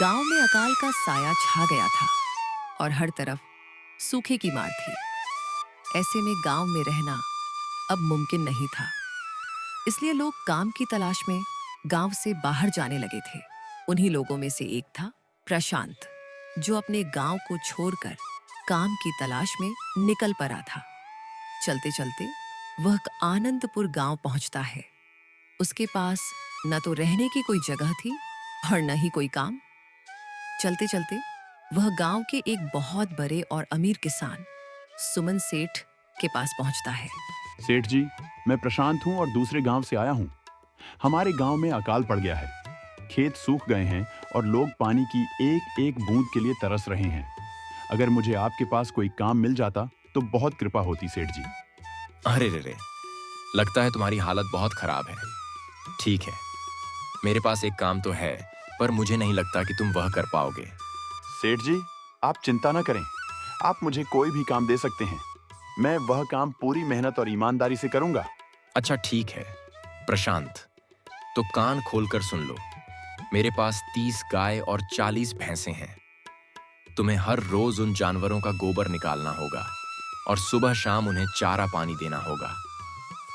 गांव में अकाल का साया छा गया था और हर तरफ सूखे की मार थी। ऐसे में गांव में रहना अब मुमकिन नहीं था, इसलिए लोग काम की तलाश में गांव से बाहर जाने लगे थे। उन्हीं लोगों में से एक था प्रशांत, जो अपने गांव को छोड़कर काम की तलाश में निकल पड़ा था। चलते चलते वह आनंदपुर गांव पहुंचता है। उसके पास न तो रहने की कोई जगह थी और न ही कोई काम। चलते चलते वह गांव के एक बहुत बड़े और अमीर किसान सुमन सेठ के पास पहुंचता है। सेठ जी, मैं प्रशांत हूँ और दूसरे गांव से आया हूँ। हमारे गांव में अकाल पड़ गया है। खेत सूख गए हैं और लोग पानी की एक एक बूंद के लिए तरस रहे हैं। अगर मुझे आपके पास कोई काम मिल जाता तो बहुत कृपा होती सेठ जी। अरे रे, लगता है तुम्हारी हालत बहुत खराब है। ठीक है, मेरे पास एक काम तो है, पर मुझे नहीं लगता कि तुम वह कर पाओगे। सेठ जी, आप चिंता न करें। आप मुझे कोई भी काम दे सकते हैं। मैं वह काम पूरी मेहनत और ईमानदारी से करूंगा। अच्छा ठीक है प्रशांत, तो कान खोलकर सुन लो। मेरे पास 30 गाय और 40 भैंसें हैं। तुम्हें हर रोज उन जानवरों का गोबर निकालना होगा और सुबह शाम उन्हें चारा पानी देना होगा।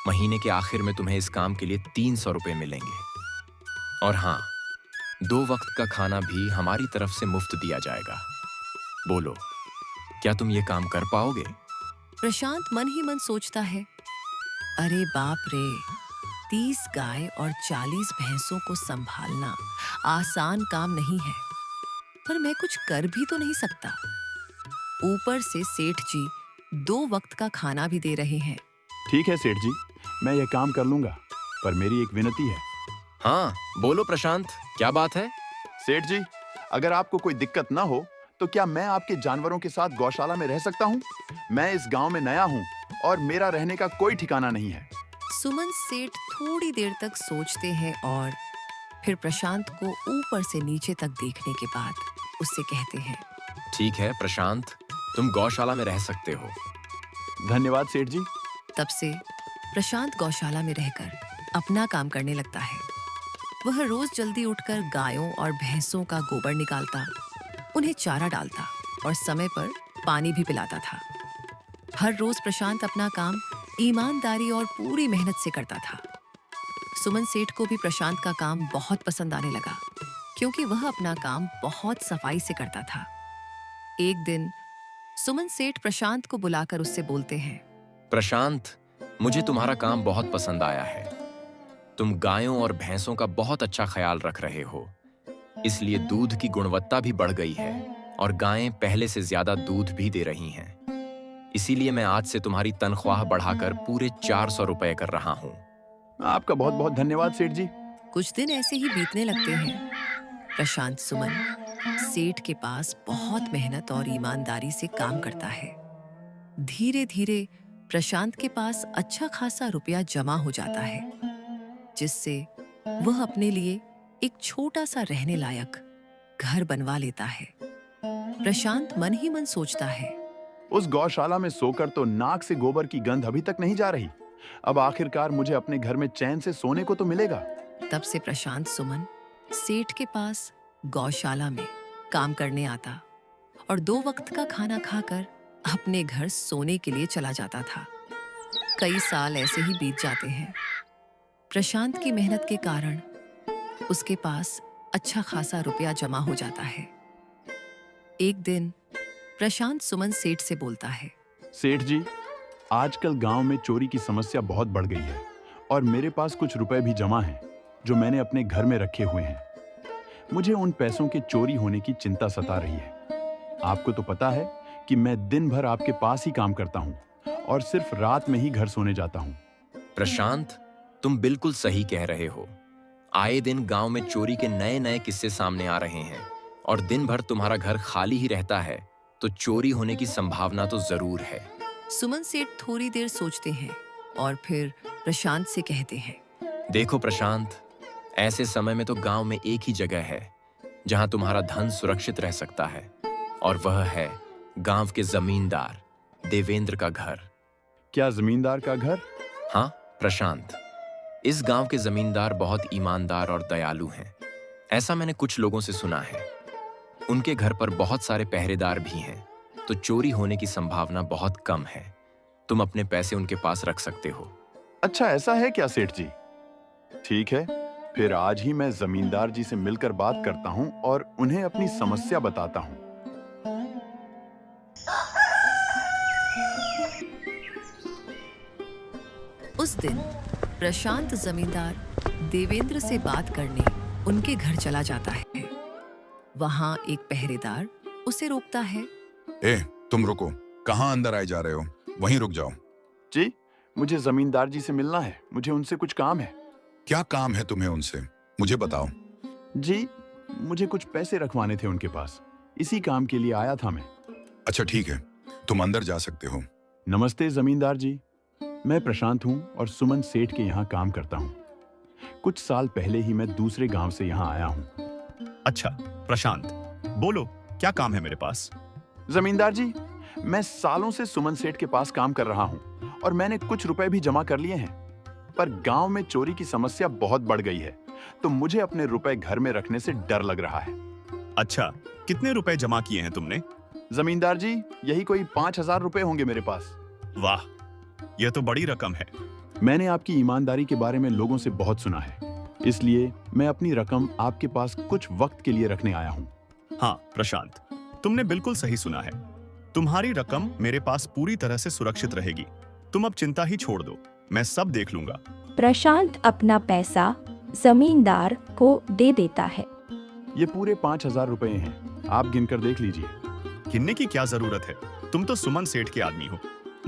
महीने के आखिर में तुम्हें इस काम के लिए 300 रुपए मिलेंगे। और हाँ, 2 वक्त का खाना भी हमारी तरफ से मुफ्त दिया जाएगा। बोलो, क्या तुम ये काम कर पाओगे? प्रशांत मन ही मन सोचता है, अरे बाप रे, 30 गाय और 40 भैंसों को संभालना आसान काम नहीं है, पर मैं कुछ कर भी तो नहीं सकता। ऊपर से सेठ जी 2 वक्त का खाना भी दे रहे हैं। ठीक है सेठ जी, मैं यह काम कर लूंगा, पर मेरी एक विनती है। हाँ बोलो प्रशांत, क्या बात है? सेठ जी, अगर आपको कोई दिक्कत ना हो तो क्या मैं आपके जानवरों के साथ गौशाला में रह सकता हूँ? मैं इस गांव में नया हूँ और मेरा रहने का कोई ठिकाना नहीं है। सुमन सेठ थोड़ी देर तक सोचते हैं और फिर प्रशांत को ऊपर से नीचे तक देखने के बाद उससे कहते हैं, ठीक है प्रशांत, तुम गौशाला में रह सकते हो। धन्यवाद सेठ जी। तब से प्रशांत गौशाला में रहकर अपना काम करने लगता है। वह रोज जल्दी उठकर गायों और भैंसों का गोबर निकालता, उन्हें चारा डालता और समय पर पानी भी पिलाता था। हर रोज प्रशांत अपना काम ईमानदारी और पूरी मेहनत से करता था। सुमन सेठ को भी प्रशांत का काम बहुत पसंद आने लगा, क्योंकि वह अपना काम बहुत सफाई से करता था। एक दिन सुमन सेठ प्रशांत को बुलाकर उससे बोलते हैं, प्रशांत, मुझे तुम्हारा काम बहुत पसंद आया है। तुम गायों और भैंसों का बहुत अच्छा ख्याल रख रहे हो, इसलिए दूध की गुणवत्ता भी बढ़ गई है और गायें पहले से ज्यादा दूध भी दे रही हैं। इसीलिए मैं आज से तुम्हारी तनख्वाह बढ़ाकर पूरे 400 रुपए कर रहा हूं। आपका बहुत बहुत धन्यवाद सेठ जी। कुछ दिन ऐसे ही बीतने लगते हैं। प्रशांत सुमन सेठ के पास बहुत मेहनत और ईमानदारी से काम करता है। धीरे धीरे प्रशांत के पास अच्छा खासा रुपया जमा हो जाता है, जिससे वह अपने लिए एक छोटा सा रहने लायक घर बनवा लेता है। प्रशांत मन ही मन सोचता है, उस गौशाला में सोकर तो नाक से गोबर की गंध अभी तक नहीं जा रही। अब आखिरकार मुझे अपने घर में चैन से सोने को तो मिलेगा। तब से प्रशांत सुमन सेठ के पास गौशाला में काम करने आता और 2 वक्त का खाना खाकर अपने घर सोने के लिए चला जाता था। कई साल ऐसे ही बीत जाते हैं। प्रशांत की मेहनत के कारण उसके पास अच्छा खासा रुपया जमा हो जाता है। एक दिन प्रशांत सुमन सेठ से बोलता है, सेठ जी, आजकल गांव में चोरी की समस्या बहुत बढ़ गई है और मेरे पास कुछ रुपए भी जमा हैं, जो मैंने अपने घर में रखे हुए हैं। मुझे उन पैसों के चोरी होने की चिंता सता रही है। आपको तो पता है कि मैं दिन भर आपके पास ही काम करता हूँ और सिर्फ रात में ही घर सोने जाता हूँ। प्रशांत, तुम बिल्कुल सही कह रहे हो। आए दिन गांव में चोरी के नए नए किस्से सामने आ रहे हैं और दिन भर तुम्हारा घर खाली ही रहता है, तो चोरी होने की संभावना तो जरूर है। सुमन सेठ थोड़ी देर सोचते हैं और फिर प्रशांत से कहते हैं, देखो प्रशांत, ऐसे समय में तो गांव में एक ही जगह है जहां तुम्हारा धन सुरक्षित रह सकता है, और वह है गांव के जमींदार देवेंद्र का घर। क्या जमींदार का घर? हाँ प्रशांत, इस गांव के जमींदार बहुत ईमानदार और दयालु हैं। ऐसा मैंने कुछ लोगों से सुना है। उनके घर पर बहुत सारे पहरेदार भी हैं, तो चोरी होने की संभावना बहुत कम है। तुम अपने पैसे उनके पास रख सकते हो। अच्छा, ऐसा है क्या सेठ जी? ठीक है, फिर आज ही मैं जमींदार जी से मिलकर बात करता हूँ और उन्हें अपनी समस्या बताता हूँ। उस दिन प्रशांत जमींदार देवेंद्र से बात करने उनके घर चला जाता है। वहां एक पहरेदार उसे रोकता है। ए, तुम रुको, कहाँ अंदर आए जा रहे हो? वहीं रुक जाओ। जी, मुझे जमींदार जी से मिलना है, मुझे उनसे कुछ काम है। क्या काम है तुम्हें उनसे? मुझे बताओ। जी, मुझे कुछ पैसे रखवाने थे उनके पास, इसी काम के लिए आया था मैं। अच्छा ठीक है, तुम अंदर जा सकते हो। नमस्ते जमींदार जी, मैं प्रशांत हूँ और सुमन सेठ के यहाँ काम करता हूँ। कुछ साल पहले ही मैं दूसरे गांव से यहाँ आया हूँ। अच्छा प्रशांत, बोलो क्या काम है मेरे पास? जमींदार जी, मैं सालों से सुमन सेठ के पास काम कर रहा हूँ और मैंने कुछ रुपए भी जमा कर लिए हैं, पर गांव में चोरी की समस्या बहुत बढ़ गई है, तो मुझे अपने रुपए घर में रखने से डर लग रहा है। अच्छा, कितने रुपए जमा किए हैं तुमने? जमींदार जी, यही कोई 5,000 रुपए होंगे मेरे पास। वाह, यह तो बड़ी रकम है। मैंने आपकी ईमानदारी के बारे में लोगों से बहुत सुना है, इसलिए मैं अपनी रकम आपके पास कुछ वक्त के लिए रखने आया हूँ। हाँ प्रशांत, तुमने बिल्कुल सही सुना है। तुम्हारी रकम मेरे पास पूरी तरह से सुरक्षित रहेगी। तुम अब चिंता ही छोड़ दो, मैं सब देख लूंगा। प्रशांत अपना पैसा जमींदार को दे देता है। ये पूरे 5,000 रुपए हैं, आप गिनकर देख लीजिए। गिनने की क्या जरूरत है? तुम तो सुमन सेठ के आदमी हो,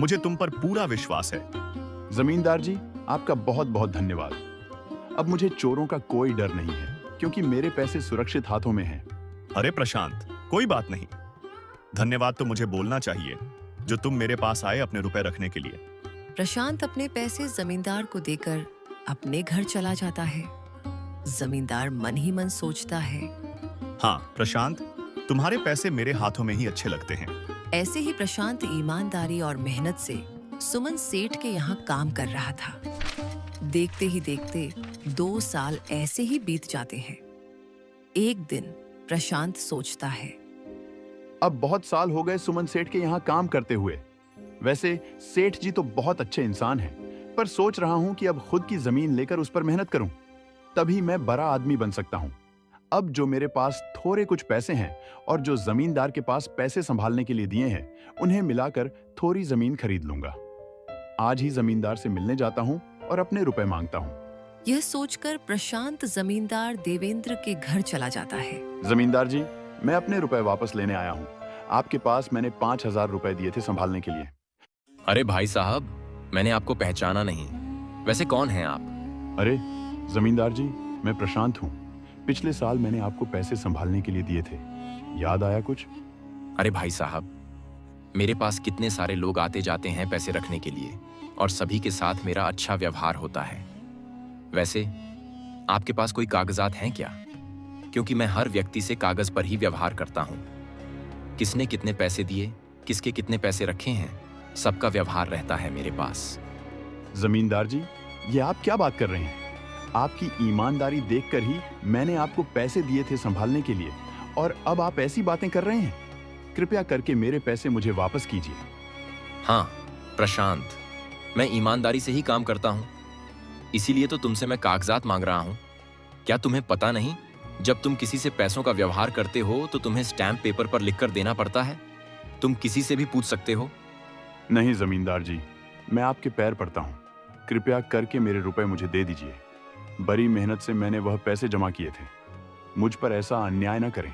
मुझे तुम पर पूरा विश्वास है। जमींदार जी, आपका बहुत बहुत धन्यवाद। अब मुझे चोरों का कोई डर नहीं है, क्योंकि मेरे पैसे सुरक्षित हाथों में हैं। अरे प्रशांत, कोई बात नहीं। धन्यवाद तो मुझे बोलना चाहिए, जो तुम मेरे पास आए अपने रुपए रखने के लिए। प्रशांत अपने पैसे जमींदार को देकर अपने घर चला जाता है। जमींदार मन ही मन सोचता है, हाँ प्रशांत, तुम्हारे पैसे मेरे हाथों में ही अच्छे लगते हैं। ऐसे ही प्रशांत ईमानदारी और मेहनत से सुमन सेठ के यहाँ काम कर रहा था। देखते ही देखते 2 साल ऐसे ही बीत जाते हैं। एक दिन प्रशांत सोचता है, अब बहुत साल हो गए सुमन सेठ के यहाँ काम करते हुए। वैसे सेठ जी तो बहुत अच्छे इंसान हैं, पर सोच रहा हूँ कि अब खुद की जमीन लेकर उस पर मेहनत करूँ, तभी मैं बड़ा आदमी बन सकता हूँ। अब जो मेरे पास थोड़े कुछ पैसे हैं और जो जमींदार के पास पैसे संभालने के लिए दिए हैं, उन्हें मिलाकर थोड़ी जमीन खरीद लूंगा। आज ही जमींदार से मिलने जाता हूँ और अपने रुपए मांगता हूँ। यह सोचकर प्रशांत जमींदार देवेंद्र के घर चला जाता है। जमींदार जी, मैं अपने रुपए वापस लेने आया हूँ। आपके पास मैंने 5,000 रुपए दिए थे संभालने के लिए। अरे भाई साहब, मैंने आपको पहचाना नहीं। वैसे कौन हैं आप? अरे जमींदार जी, मैं प्रशांत हूँ। पिछले साल मैंने आपको पैसे संभालने के लिए दिए थे, याद आया कुछ? अरे भाई साहब, मेरे पास कितने सारे लोग आते जाते हैं पैसे रखने के लिए, और सभी के साथ मेरा अच्छा व्यवहार होता है। वैसे आपके पास कोई कागजात हैं क्या? क्योंकि मैं हर व्यक्ति से कागज पर ही व्यवहार करता हूँ। किसने कितने पैसे दिए, किसके कितने पैसे रखे हैं, सबका व्यवहार रहता है मेरे पास। जमींदार जी, ये आप क्या बात कर रहे हैं? आपकी ईमानदारी देखकर ही मैंने आपको पैसे दिए थे संभालने के लिए, और अब आप ऐसी बातें कर रहे हैं। कृपया करके मेरे पैसे मुझे वापस कीजिए। हाँ प्रशांत, मैं ईमानदारी से ही काम करता हूँ, इसीलिए तो तुमसे मैं कागजात मांग रहा हूँ। क्या तुम्हें पता नहीं, जब तुम किसी से पैसों का व्यवहार करते हो तो तुम्हें स्टैम्प पेपर पर लिखकर देना पड़ता है? तुम किसी से भी पूछ सकते हो। नहीं जमींदार जी, मैं आपके पैर पड़ता हूँ, कृपया करके मेरे रुपए मुझे दे दीजिए। बड़ी मेहनत से मैंने वह पैसे जमा किए थे, मुझ पर ऐसा अन्याय न करें।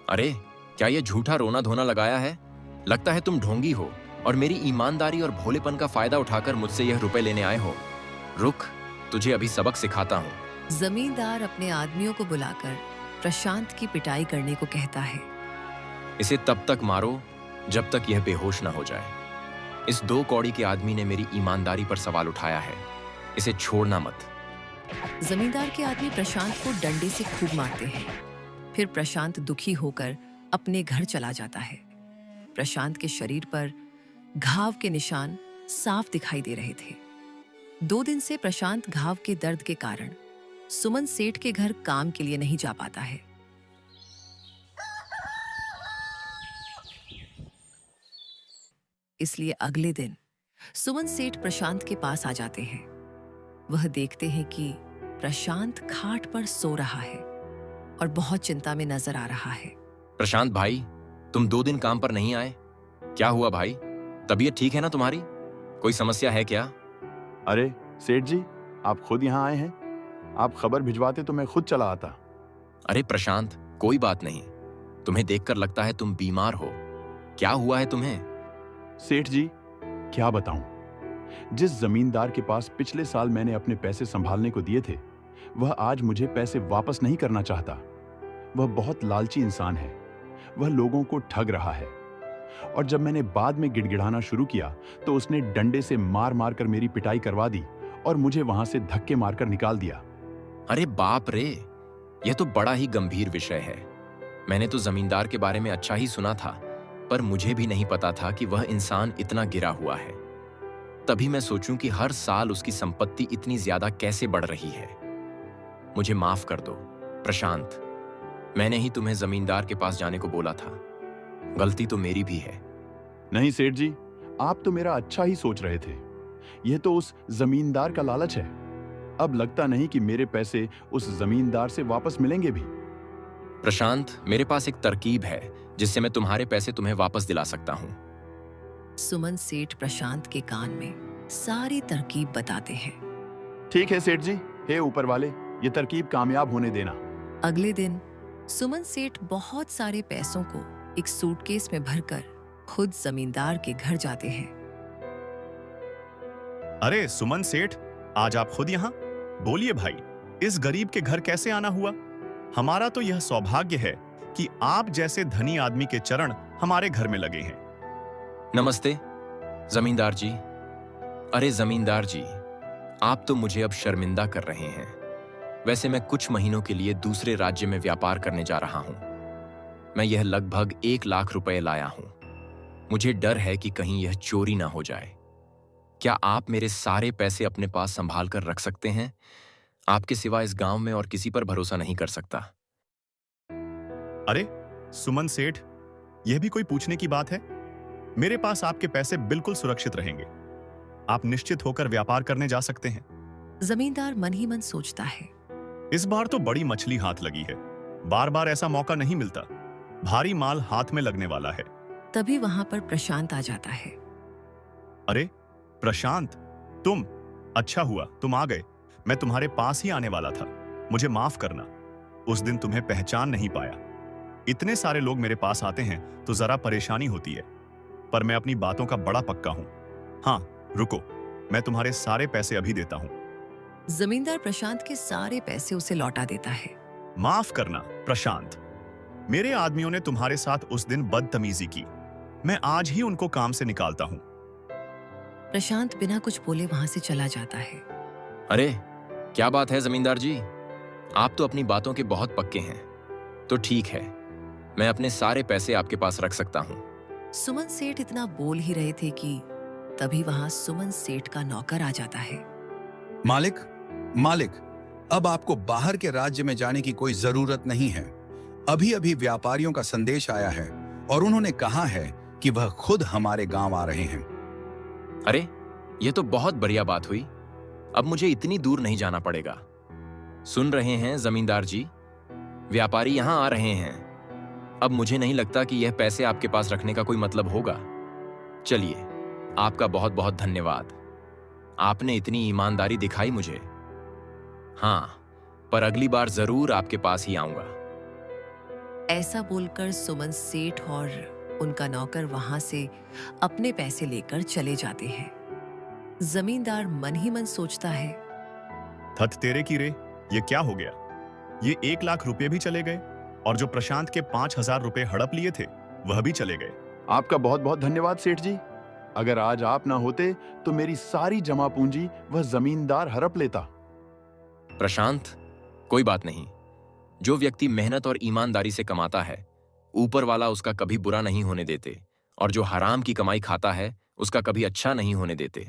अरे क्या ये झूठा रोना धोना लगाया है? लगता है तुम ढोंगी हो और मेरी ईमानदारी और भोलेपन का फायदा उठाकर मुझसे यह रुपए लेने आए हो। रुक, तुझे अभी सबक सिखाता हूँ। जमींदार अपने आदमियों को बुलाकर प्रशांत की पिटाई करने को कहता है। इसे तब तक मारो जब तक यह बेहोश ना हो जाए। इस 2 कौड़ी के आदमी ने मेरी ईमानदारी पर सवाल उठाया है, इसे छोड़ना मत। जमींदार के आदमी प्रशांत को डंडे से खूब मारते हैं। फिर प्रशांत दुखी होकर अपने घर चला जाता है। प्रशांत के शरीर पर घाव के निशान साफ दिखाई दे रहे थे। 2 दिन से प्रशांत घाव के दर्द के कारण सुमन सेठ के घर काम के लिए नहीं जा पाता है। इसलिए अगले दिन सुमन सेठ प्रशांत के पास आ जाते हैं। वह देखते हैं कि प्रशांत खाट पर सो रहा है और बहुत चिंता में नजर आ रहा है। प्रशांत भाई, तुम 2 दिन काम पर नहीं आए, क्या हुआ भाई? तबीयत ठीक है ना तुम्हारी? कोई समस्या है क्या? अरे सेठ जी, आप खुद यहाँ आए हैं? आप खबर भिजवाते तो मैं खुद चला आता। अरे प्रशांत, कोई बात नहीं। तुम्हें देखकर लगता है तुम बीमार हो। क्या हुआ है तुम्हें? सेठ जी, क्या बताऊं, जिस जमींदार के पास पिछले साल मैंने अपने पैसे संभालने को दिए थे, वह आज मुझे पैसे वापस नहीं करना चाहता। वह बहुत लालची इंसान है। वह लोगों को ठग रहा है। और जब मैंने बाद में गिड़गिड़ाना शुरू किया तो उसने डंडे से मार मार कर मेरी पिटाई करवा दी और मुझे वहां से धक्के मारकर निकाल दिया। अरे बाप रे, यह तो बड़ा ही गंभीर विषय है। मैंने तो जमींदार के बारे में अच्छा ही सुना था, पर मुझे भी नहीं पता था कि वह इंसान इतना गिरा हुआ है। तभी मैं सोचूं कि हर साल उसकी संपत्ति इतनी ज्यादा कैसे बढ़ रही है। मुझे माफ कर दो प्रशांत, मैंने ही तुम्हें जमींदार के पास जाने को बोला था। गलती तो मेरी भी है। नहीं सेठ जी, आप तो मेरा अच्छा ही सोच रहे थे। यह तो उस जमींदार का लालच है। अब लगता नहीं कि मेरे पैसे उस जमींदार से वापस मिलेंगे भी। प्रशांत, मेरे पास एक तरकीब है जिससे मैं तुम्हारे पैसे तुम्हें वापस दिला सकता हूं। सुमन सेठ प्रशांत के कान में सारी तरकीब बताते हैं। ठीक है सेठ जी, हे ऊपर वाले, ये तरकीब कामयाब होने देना। अगले दिन सुमन सेठ बहुत सारे पैसों को एक सूटकेस में भरकर खुद जमींदार के घर जाते हैं। अरे सुमन सेठ, आज आप खुद यहाँ? बोलिए भाई, इस गरीब के घर कैसे आना हुआ? हमारा तो यह सौभाग्य है कि आप जैसे धनी आदमी के चरण हमारे घर में लगे हैं। नमस्ते जमींदार जी। अरे जमींदार जी, आप तो मुझे अब शर्मिंदा कर रहे हैं। वैसे मैं कुछ महीनों के लिए दूसरे राज्य में व्यापार करने जा रहा हूं। मैं यह लगभग 1 लाख रुपए लाया हूं। मुझे डर है कि कहीं यह चोरी ना हो जाए। क्या आप मेरे सारे पैसे अपने पास संभाल कर रख सकते हैं? आपके सिवा इस गांव में और किसी पर भरोसा नहीं कर सकता। अरे सुमन सेठ, यह भी कोई पूछने की बात है? मेरे पास आपके पैसे बिल्कुल सुरक्षित रहेंगे। आप निश्चित होकर व्यापार करने जा सकते हैं। जमींदार मन ही मन सोचता है, इस बार तो बड़ी मछली हाथ लगी है। बार बार ऐसा मौका नहीं मिलता। भारी माल हाथ में लगने वाला है। तभी वहां पर प्रशांत आ जाता है। अरे प्रशांत, तुम? अच्छा हुआ तुम आ गए। मैं तुम्हारे पास ही आने वाला था। मुझे माफ करना, उस दिन तुम्हें पहचान नहीं पाया। इतने सारे लोग मेरे पास आते हैं तो जरा परेशानी होती है, पर मैं अपनी बातों का बड़ा पक्का हूं। हाँ रुको, मैं तुम्हारे सारे पैसे अभी देता हूं। जमींदार प्रशांत के सारे पैसे उसे लौटा देता है। माफ करना प्रशांत, मेरे आदमियों ने तुम्हारे साथ उस दिन बदतमीजी की। मैं आज ही उनको काम से निकालता हूं। प्रशांत बिना कुछ बोले वहां से चला जाता है। अरे क्या बात है जमींदार जी, आप तो अपनी बातों के बहुत पक्के हैं। तो ठीक है, मैं अपने सारे पैसे आपके पास रख सकता हूं। सुमन सेठ इतना बोल ही रहे थे कि तभी वहां सुमन सेठ का नौकर आ जाता है। मालिक, मालिक, अब आपको बाहर के राज्य में जाने की कोई जरूरत नहीं है। अभी अभी व्यापारियों का संदेश आया है और उन्होंने कहा है कि वह खुद हमारे गांव आ रहे हैं। अरे यह तो बहुत बढ़िया बात हुई। अब मुझे इतनी दूर नहीं जाना पड़ेगा। सुन रहे हैं जमींदार जी, व्यापारी यहां आ रहे हैं। अब मुझे नहीं लगता कि यह पैसे आपके पास रखने का कोई मतलब होगा। चलिए, आपका बहुत बहुत धन्यवाद। आपने इतनी ईमानदारी दिखाई मुझे। हाँ, पर अगली बार जरूर आपके पास ही आऊंगा। ऐसा बोलकर सुमन सेठ और उनका नौकर वहां से अपने पैसे लेकर चले जाते हैं। जमींदार मन ही मन सोचता है, थत तेरे की रे, ये क्या हो गया? ये 1 लाख रुपए भी चले गए और जो प्रशांत के 5,000 रुपए हड़प लिए थे वह भी चले गए। आपका बहुत बहुत धन्यवाद सेठ जी। अगर आज आप ना होते तो मेरी सारी जमा पूंजी वह जमींदार हड़प लेता। प्रशांत, कोई बात नहीं। जो व्यक्ति मेहनत और ईमानदारी से कमाता है, ऊपर वाला उसका कभी बुरा नहीं होने देते, और जो हराम की कमाई खाता है उसका कभी अच्छा नहीं होने देते।